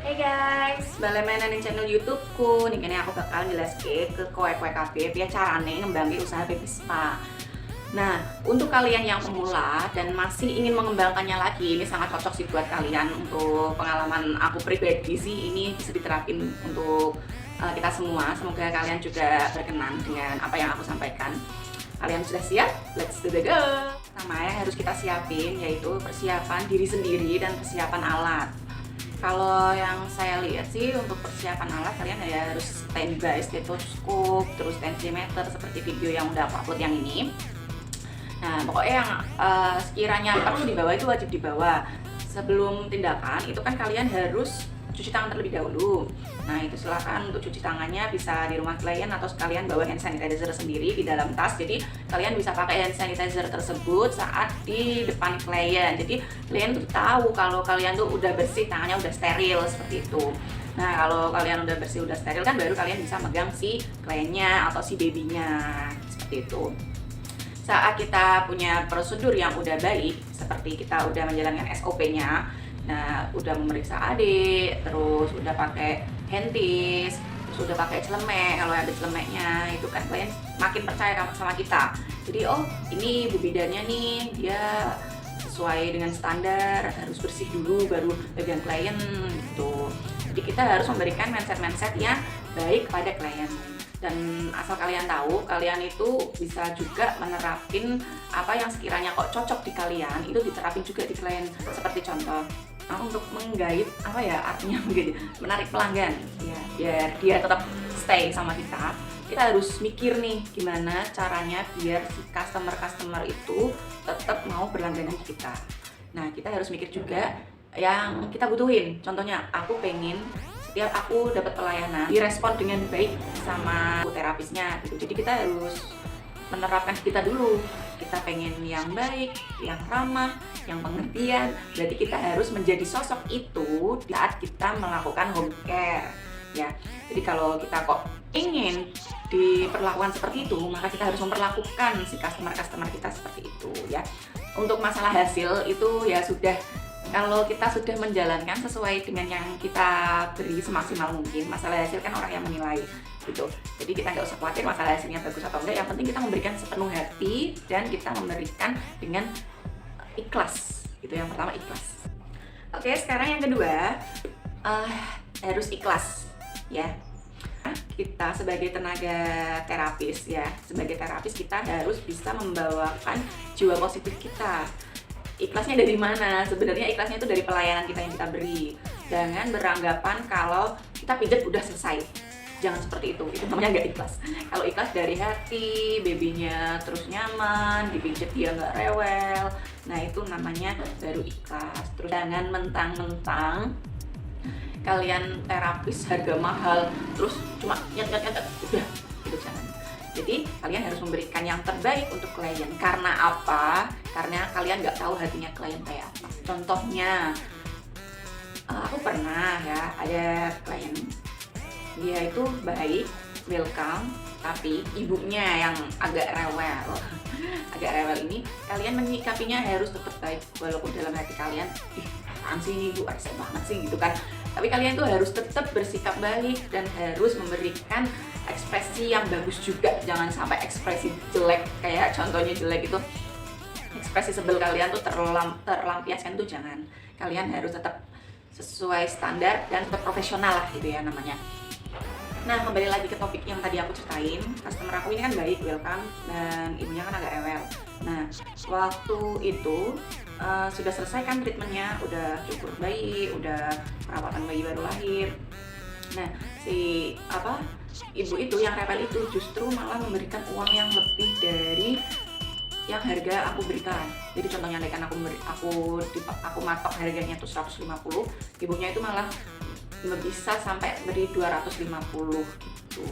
Hey guys, balik mainan di channel YouTubeku. Nih kini aku bakal jelaske ke kowe-kowe kabeh piye carane ngembangke usaha baby spa. Nah, untuk kalian yang pemula dan masih ingin mengembangkannya lagi, ini sangat cocok sih buat kalian. Untuk pengalaman aku pribadi sih, ini bisa diterapin untuk kita semua. Semoga kalian juga berkenan dengan apa yang aku sampaikan. Kalian sudah siap? Let's do the go! Pertama yang harus kita siapin yaitu persiapan diri sendiri dan persiapan alat. Kalau yang saya lihat sih untuk persiapan alat kalian ya harus standby stetoskop, terus tensimeter seperti video yang udah aku upload yang ini. Nah pokoknya yang sekiranya perlu dibawa itu wajib dibawa. Sebelum tindakan itu kan kalian harus cuci tangan terlebih dahulu. Nah itu silakan untuk cuci tangannya bisa di rumah klien atau sekalian bawa hand sanitizer sendiri di dalam tas. Jadi kalian bisa pakai hand sanitizer tersebut saat di depan klien. Jadi klien tuh tahu kalau kalian tuh udah bersih, tangannya udah steril seperti itu. Nah kalau kalian udah bersih, udah steril kan baru kalian bisa megang si kliennya atau si babynya seperti itu. Saat kita punya prosedur yang udah baik, seperti kita udah menjalankan SOP-nya, nah udah memeriksa adik, terus udah pakai hentis, terus udah pakai celemek, kalau ada celemeknya itu kan klien makin percaya sama kita. Jadi oh ini bu bidannya nih dia sesuai dengan standar, harus bersih dulu baru pegang klien gitu. Jadi kita harus memberikan mindset yang baik pada klien. Dan asal kalian tahu, kalian itu bisa juga menerapin apa yang sekiranya kok cocok di kalian, itu diterapin juga di klien. Seperti contoh, untuk menggait apa ya artinya menarik pelanggan ya, biar dia tetap stay sama kita. Kita harus mikir nih gimana caranya biar si customer itu tetap mau berlangganan di kita. Nah kita harus mikir juga yang kita butuhin. Contohnya aku pengen setiap aku dapat pelayanan direspon dengan baik sama terapisnya gitu. Jadi kita harus menerapkan kita dulu. Kita pengen yang baik, yang ramah, yang pengertian. Berarti kita harus menjadi sosok itu saat kita melakukan home care ya. Jadi kalau kita kok ingin diperlakukan seperti itu, maka kita harus memperlakukan si customer kita seperti itu ya. Untuk masalah hasil itu ya sudah, kalau kita sudah menjalankan sesuai dengan yang kita beri semaksimal mungkin, masalah hasil kan orang yang menilai gitu. Jadi kita nggak usah khawatir masalah hasilnya bagus atau enggak, yang penting kita memberikan sepenuh hati dan kita memberikan dengan ikhlas. Itu yang pertama, ikhlas. Oke, sekarang yang kedua harus ikhlas ya. Kita sebagai tenaga terapis ya, sebagai terapis kita harus bisa membawakan jiwa positif kita. Ikhlasnya dari mana? Sebenarnya ikhlasnya itu dari pelayanan kita yang kita beri. Jangan beranggapan kalau kita pijat udah selesai. Jangan seperti itu namanya nggak ikhlas. Kalau ikhlas dari hati, babynya terus nyaman, dipijat dia nggak rewel, nah itu namanya baru ikhlas. Terus jangan mentang-mentang kalian terapis harga mahal, terus cuma nyet udah, itu jangan. Jadi kalian harus memberikan yang terbaik untuk klien. Karena apa? Karena kalian nggak tahu hatinya klien kayak apa. Contohnya, aku pernah ya ada klien, dia itu baik, welcome, tapi ibunya yang agak rewel. Agak rewel ini, kalian menyikapinya harus tetap baik walaupun dalam hati kalian, ih apaan sih ini ibu, rese banget sih gitu kan. Tapi kalian tuh harus tetap bersikap baik dan harus memberikan ekspresi yang bagus juga. Jangan sampai ekspresi jelek, kayak contohnya jelek itu ekspresi sebel kalian tuh terlampiaskan tuh jangan. Kalian harus tetap sesuai standar dan tetap profesional lah gitu ya namanya. Nah kembali lagi ke topik yang tadi aku ceritain, customer aku ini kan baik, welcome, dan ibunya kan agak rewel. Nah waktu itu sudah selesai kan treatmentnya, udah cukur bayi, udah perawatan bayi baru lahir. Nah si ibu itu yang rewel itu justru malah memberikan uang yang lebih dari yang harga aku berikan. Jadi contohnya kan aku matok harganya tuh 150, ibunya itu malah bisa sampai beri 250 gitu.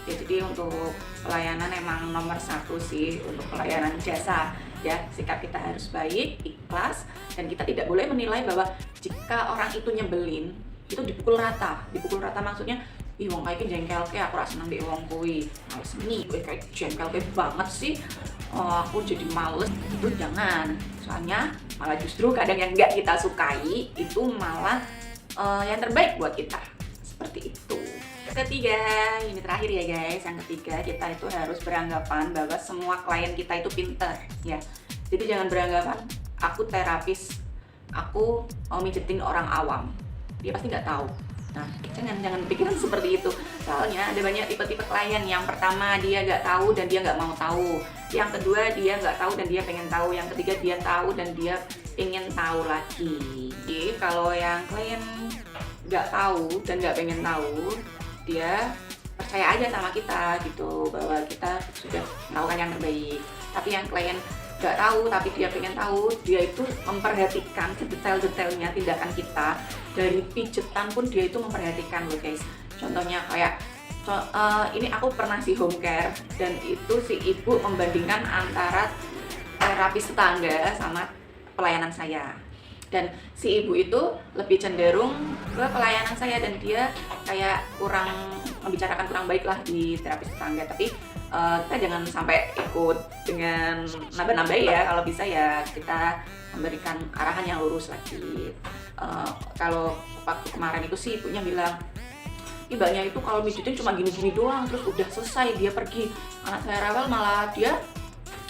Ya jadi untuk pelayanan emang nomor satu sih untuk pelayanan jasa ya. Sikap kita harus baik, ikhlas, dan kita tidak boleh menilai bahwa jika orang itu nyebelin itu dipukul rata. Dipukul rata maksudnya, ih wong kayak jengkel kayak aku rasa nambah wong kuwi males nih, gue kayak jengkel kayak banget sih, aku jadi males. Itu jangan, soalnya malah justru kadang yang nggak kita sukai itu malah yang terbaik buat kita. Seperti itu. Ketiga, ini terakhir ya guys. Yang ketiga, kita itu harus beranggapan bahwa semua klien kita itu pintar ya. Jadi jangan beranggapan aku terapis, aku mau mijetin orang awam, dia pasti nggak tahu. Nah, jangan pikiran seperti itu. Soalnya ada banyak tipe-tipe klien. Yang pertama dia nggak tahu dan dia nggak mau tahu. Yang kedua dia nggak tahu dan dia pengen tahu. Yang ketiga dia tahu dan dia pengen tahu lagi. Jadi kalau yang klien nggak tahu dan nggak pengen tahu, dia percaya aja sama kita gitu, bahwa kita sudah melakukan yang terbaik. Tapi yang klien nggak tahu tapi dia pengen tahu, dia itu memperhatikan sedetail-detailnya tindakan kita. Dari pijetan pun dia itu memperhatikan loh guys. Contohnya kayak ini aku pernah si home care, dan itu si ibu membandingkan antara terapis tetangga sama pelayanan saya. Dan si ibu itu lebih cenderung ke pelayanan saya, dan dia kayak kurang membicarakan kurang baik lah di terapis tetangga. Tapi kita jangan sampai ikut dengan nambah-nambah ya. Kalau bisa ya kita memberikan arahan yang lurus lagi. Kalau waktu kemarin itu sih ibunya bilang, ibanya itu kalau mijitin cuma gini-gini doang, terus udah selesai dia pergi. Anak saya rewel malah dia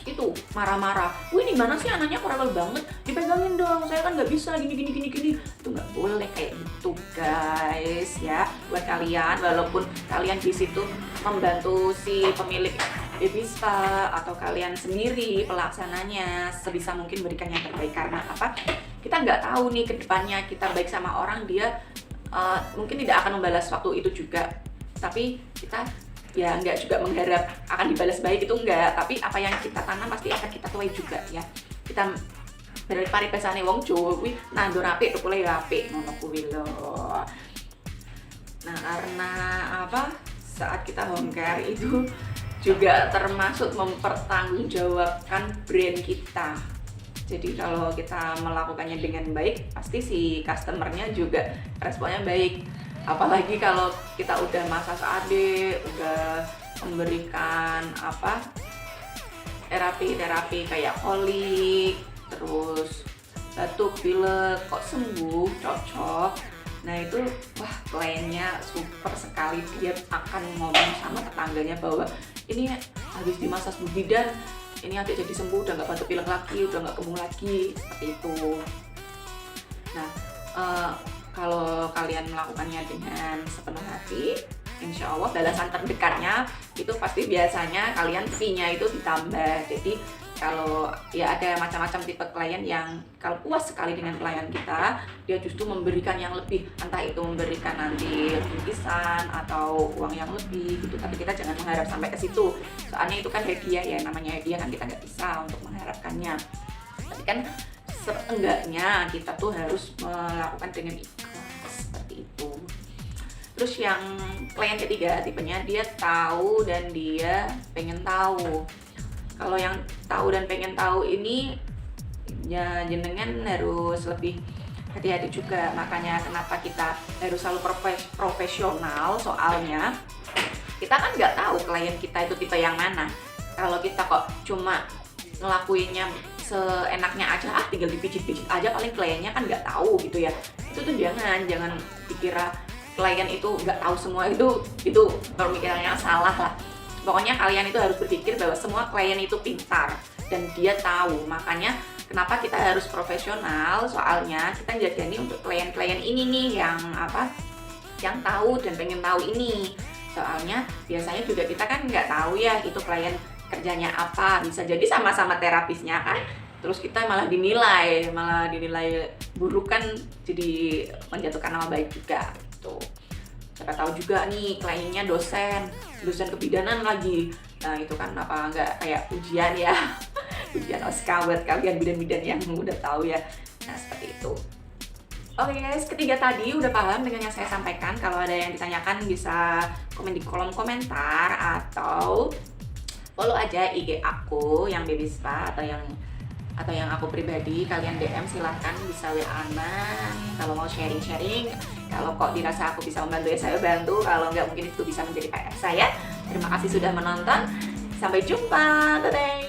itu marah-marah. Wih, ini mana sih anaknya kok rewel banget, dipegangin dong, saya kan nggak bisa gini. Itu nggak boleh kayak gitu guys ya. Buat kalian, walaupun kalian di situ membantu si pemilik baby spa atau kalian sendiri pelaksananya, sebisa mungkin berikan yang terbaik. Karena apa? Kita nggak tahu nih ke depannya kita baik sama orang, dia mungkin tidak akan membalas waktu itu juga. Tapi kita ya nggak juga mengharap akan dibalas baik, itu enggak. Tapi apa yang kita tanam pasti akan kita tuai juga ya. Kita dari paripesane wong Jawa kuwi nandur apik tukule ya apik, ngono kuwi lho. Nah, karena apa? Saat kita home care itu juga termasuk mempertanggungjawabkan brand kita. Jadi kalau kita melakukannya dengan baik, pasti si customernya juga responnya baik. Apalagi kalau kita udah massage AD, udah memberikan apa terapi kayak kolik, terus batuk, pilek, kok sembuh, cocok. Nah itu wah, kliennya super sekali. Dia akan ngomong sama tetangganya bahwa ini habis dimasas Bu Bidan, ini adik jadi sembuh, udah nggak batuk pilek lagi, udah nggak kembung lagi, seperti itu. Nah kalau kalian melakukannya dengan sepenuh hati, insya Allah balasan terdekatnya itu pasti biasanya kalian fee-nya itu ditambah. Jadi kalau ya ada macam-macam tipe klien yang kalau puas sekali dengan pelayanan kita, dia justru memberikan yang lebih, entah itu memberikan nanti bingkisan atau uang yang lebih gitu. Tapi kita jangan mengharap sampai ke situ, soalnya itu kan hadiah ya, namanya hadiah kan kita nggak bisa untuk mengharapkannya. Tapi kan seenggaknya kita tuh harus melakukan dengan ikhlas, seperti itu. Terus yang klien ketiga tipenya dia tahu dan dia pengen tahu. Kalau yang tahu dan pengen tahu ini ya jenengan harus lebih hati-hati juga. Makanya kenapa kita harus selalu profesional, soalnya kita kan nggak tahu klien kita itu tipe yang mana. Kalau kita kok cuma ngelakuinnya seenaknya aja, tinggal dipijit-pijit aja, paling kliennya kan nggak tahu gitu ya. Itu tuh jangan dikira klien itu nggak tahu semua, itu pemikirannya salah lah. Pokoknya kalian itu harus berpikir bahwa semua klien itu pintar dan dia tahu. Makanya kenapa kita harus profesional, soalnya kita jagani untuk klien-klien ini nih yang apa, yang tahu dan pengen tahu ini. Soalnya biasanya juga kita kan nggak tahu ya itu klien kerjanya apa, bisa jadi sama-sama terapisnya kan, terus kita malah dinilai buruk kan, jadi menjatuhkan nama baik juga gitu. Siapa tahu juga nih kliennya dosen kebidanan lagi, nah itu kan apa nggak kayak ujian ya ujian OSCA buat kalian bidan-bidan yang udah tahu ya. Nah seperti itu. Oke guys, ketiga tadi udah paham dengan yang saya sampaikan. Kalau ada yang ditanyakan bisa komen di kolom komentar atau follow aja IG aku yang Baby Spa atau yang aku pribadi. Kalian DM silahkan, bisa WA-an kalau mau sharing-sharing. Kalau kok dirasa aku bisa membantu ya saya bantu, kalau nggak mungkin itu bisa menjadi PR saya. Terima kasih sudah menonton, sampai jumpa, dadah.